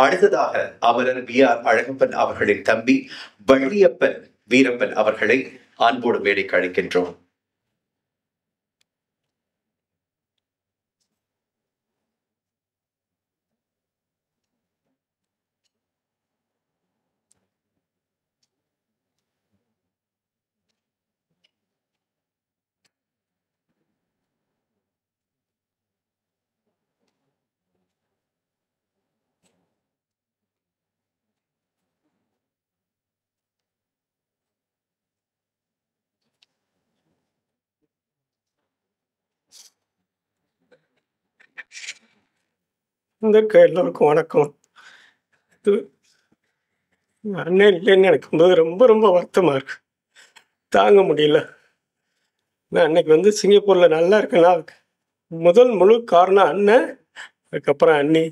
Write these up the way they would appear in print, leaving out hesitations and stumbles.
அடுத்ததாக அமரர் வி.ஆர். அழகப்பன் அவர்களின் தம்பி வள்ளியப்பன் வீரப்பன் அவர்களை அன்போடு மேடைக்கு அழைக்கின்றோம். எல்லோருக்கும் வணக்கம். அண்ணன் இல்லைன்னு நினைக்கும்போது ரொம்ப ரொம்ப வருத்தமாக இருக்கு, தாங்க முடியல. நான் அன்னைக்கு சிங்கப்பூரில் நல்லா இருக்கேன்னா முதல் முழு காரணம் அண்ணன், அதுக்கப்புறம் அண்ணி.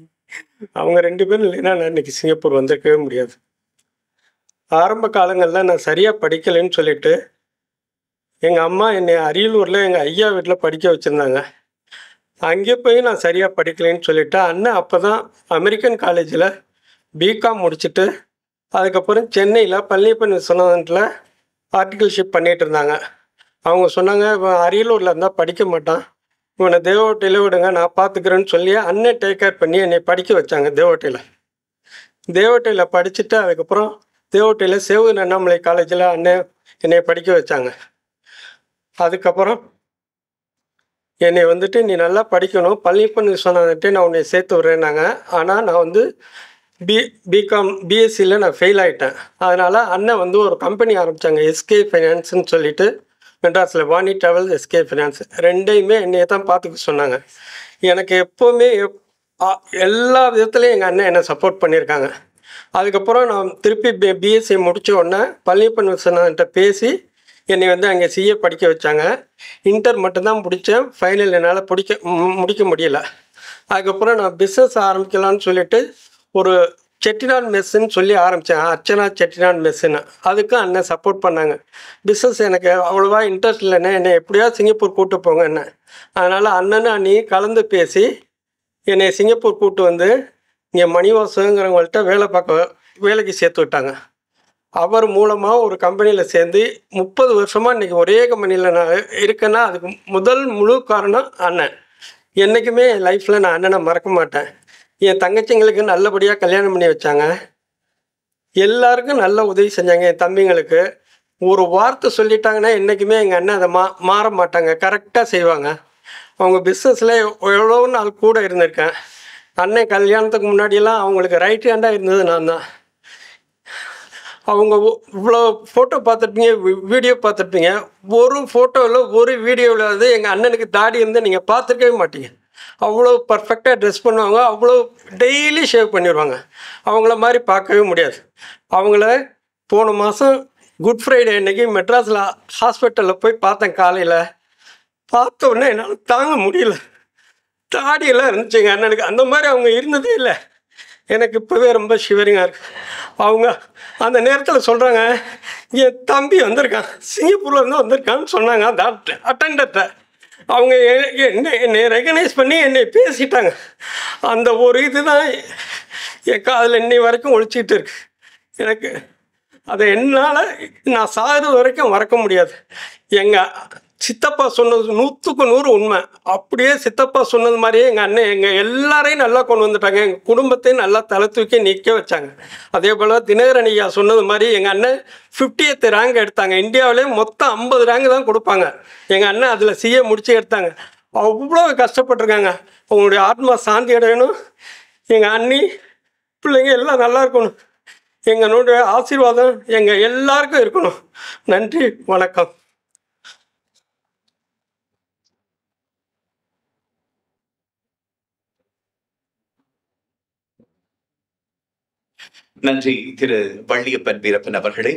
அவங்க 2 பேரும் இல்லைன்னா நான் இன்னைக்கு சிங்கப்பூர் வந்திருக்கவே முடியாது. ஆரம்ப காலங்களில் நான் சரியாக படிக்கலைன்னு சொல்லிட்டு எங்கள் அம்மா என்னை அரியலூரில் எங்கள் ஐயா வீட்டில் படிக்க வச்சுருந்தாங்க. அங்கே போய் நான் சரியாக படிக்கலைன்னு சொல்லிவிட்டு அண்ணன் அப்போ தான் அமெரிக்கன் காலேஜில் பிகாம் முடிச்சுட்டு அதுக்கப்புறம் சென்னையில் பழனியப்பன் விஸ்வநாதனில் ஆர்டிகல்ஷிப் பண்ணிகிட்டு இருந்தாங்க. அவங்க சொன்னாங்க, இவன் அரியலூரில் இருந்தால் படிக்க மாட்டான், இவனை தேவகோட்டையில் விடுங்க, நான் பார்த்துக்கிறேன்னு சொல்லி அண்ணன் டேக் கேர் பண்ணி என்னை படிக்க வச்சாங்க. தேவகோட்டையில் படிச்சுட்டு அதுக்கப்புறம் தேவகோட்டையில் சேவூர் அண்ணாமலை காலேஜில் அண்ணன் என்னை படிக்க வச்சாங்க. அதுக்கப்புறம் என்னை நீ நல்லா படிக்கணும், பழனியப்பன் விஸ்வநாதன்ட்டே நான் உன்னை சேர்த்து விட்றேன்னாங்க. ஆனால் நான் பிகாம் பிஎஸ்சியில் நான் ஃபெயில் ஆகிட்டேன். அதனால் அண்ணன் ஒரு கம்பெனி ஆரம்பித்தாங்க, எஸ்கே ஃபைனான்ஸ்ன்னு சொல்லிட்டு மெட்ராஸில். வாணி ட்ராவல்ஸ், எஸ்கே ஃபைனான்ஸ், ரெண்டையுமே என்னையை தான் பார்த்துக்க சொன்னாங்க. எனக்கு எப்போவுமே எல்லா விதத்துலேயும் எங்கள் அண்ணன் என்னை சப்போர்ட் பண்ணியிருக்காங்க. அதுக்கப்புறம் நான் திருப்பி பிஎஸ்சி முடித்த உடனே பழனியப்பன் விஸ்வநாதன்ட்ட பேசி என்னை அங்கே சிஏ படிக்க வச்சாங்க. இன்டர் மட்டும்தான் முடித்தேன், ஃபைனல் என்னால் முடிக்க முடியல. அதுக்கப்புறம் நான் பிஸ்னஸ் ஆரம்பிக்கலான்னு சொல்லிட்டு ஒரு செட்டிநாடு மெஸ்ஸுன்னு சொல்லி ஆரம்பித்தேன், அர்ச்சனா செட்டிநாடு மெஸ்ஸுன்னு. அதுக்கும் அண்ணன் சப்போர்ட் பண்ணாங்க. பிஸ்னஸ் எனக்கு அவ்வளோவா இன்ட்ரெஸ்ட் இல்லைண்ணே, என்னை எப்படியா சிங்கப்பூர் கூப்பிட்டு போங்க என்ன. அதனால் அண்ணனும் அண்ணி கலந்து பேசி என்னை சிங்கப்பூர் கூப்பிட்டு இங்கே மணிவாசங்கிறவங்கள்ட்ட வேலைக்கு சேர்த்து விட்டாங்க. அவர் மூலமாக ஒரு கம்பெனியில் சேர்ந்து 30 வருஷமாக இன்றைக்கி ஒரே கம்பெனியில் நான் இருக்கேன்னா அதுக்கு முதல் முழு காரணம் அண்ணன். என்றைக்குமே என் லைஃப்பில் நான் அண்ணனை மறக்க மாட்டேன். என் தங்கச்சிங்களுக்கு நல்லபடியாக கல்யாணம் பண்ணி வச்சாங்க, எல்லாருக்கும் நல்ல உதவி செஞ்சாங்க. என் தம்பிங்களுக்கு ஒரு வார்த்தை சொல்லிட்டாங்கன்னா என்றைக்குமே எங்கள் அண்ணன் அதை மாற மாட்டாங்க, கரெக்டாக செய்வாங்க. அவங்க பிஸ்னஸில் எவ்வளோ நாள் கூட இருந்திருக்கேன். அண்ணன் கல்யாணத்துக்கு முன்னாடியெல்லாம் அவங்களுக்கு ரைட் ஹேண்டாக இருந்தது நான் தான். அவங்க இவ்வளோ ஃபோட்டோ பார்த்துருப்பீங்க, வீடியோ பார்த்துருப்பீங்க, ஒரு ஃபோட்டோவில் ஒரு வீடியோவில் எங்கள் அண்ணனுக்கு தாடி இருந்து நீங்கள் பார்த்துருக்கவே மாட்டீங்க. அவ்வளோ பர்ஃபெக்டாக ட்ரெஸ் பண்ணுவாங்க, அவ்வளோ டெய்லி ஷேவ் பண்ணிடுவாங்க. அவங்கள மாதிரி பார்க்கவே முடியாது. அவங்கள போன மாதம் குட் ஃப்ரைடே அன்றைக்கி மெட்ராஸில் ஹாஸ்பிட்டலில் போய் பார்த்தேன். காலையில் பார்த்த உடனே என்னால் தாங்க முடியல, தாடியெல்லாம் இருந்துச்சுங்க அண்ணனுக்கு. அந்த மாதிரி அவங்க இருந்ததே இல்லை. எனக்கு இப்போவே ரொம்ப ஷிவரிங்காக இருக்குது. அவங்க அந்த நேரத்தில் சொல்கிறாங்க, என் தம்பி வந்திருக்கான், சிங்கப்பூர்லேருந்து வந்திருக்கான்னு சொன்னாங்க அந்த அட்டண்டர்கிட்ட. அவங்க என்னை ரெகனைஸ் பண்ணி என்னை பேசிட்டாங்க. அந்த ஒரு இது தான் என் காதில் இன்னை வரைக்கும் ஒழிச்சிக்கிட்டு இருக்கு. எனக்கு அதை என்னால் நான் சாகிறது வரைக்கும் மறக்க முடியாது. எங்கள் சித்தப்பா சொன்னது 100க்கு 100 உண்மை. அப்படியே சித்தப்பா சொன்னது மாதிரியே எங்கள் அண்ணன் எங்கள் எல்லாரையும் நல்லா கொண்டு வந்துட்டாங்க, எங்கள் குடும்பத்தையும் நல்லா தலை தூக்கி நிற்க வச்சாங்க. அதே போல் தினகரன் ஐயா சொன்னது மாதிரி எங்கள் அண்ணன் 50th ரேங்க் எடுத்தாங்க. இந்தியாவிலே மொத்தம் 50 ரேங்க் தான் கொடுப்பாங்க, எங்கள் அண்ணன் அதில் சிஏ முடித்து எடுத்தாங்க. அவ்வளோ கஷ்டப்பட்டுருக்காங்க. அவங்களுடைய ஆத்மா சாந்தி அடையணும், எங்கள் அண்ணி பிள்ளைங்க எல்லாம் நல்லா இருக்கணும், எங்களுடைய ஆசீர்வாதம் எங்கள் எல்லாருக்கும் இருக்கணும். நன்றி, வணக்கம். நன்றி திரு வள்ளியப்பன் வீரப்பன் அவர்களே.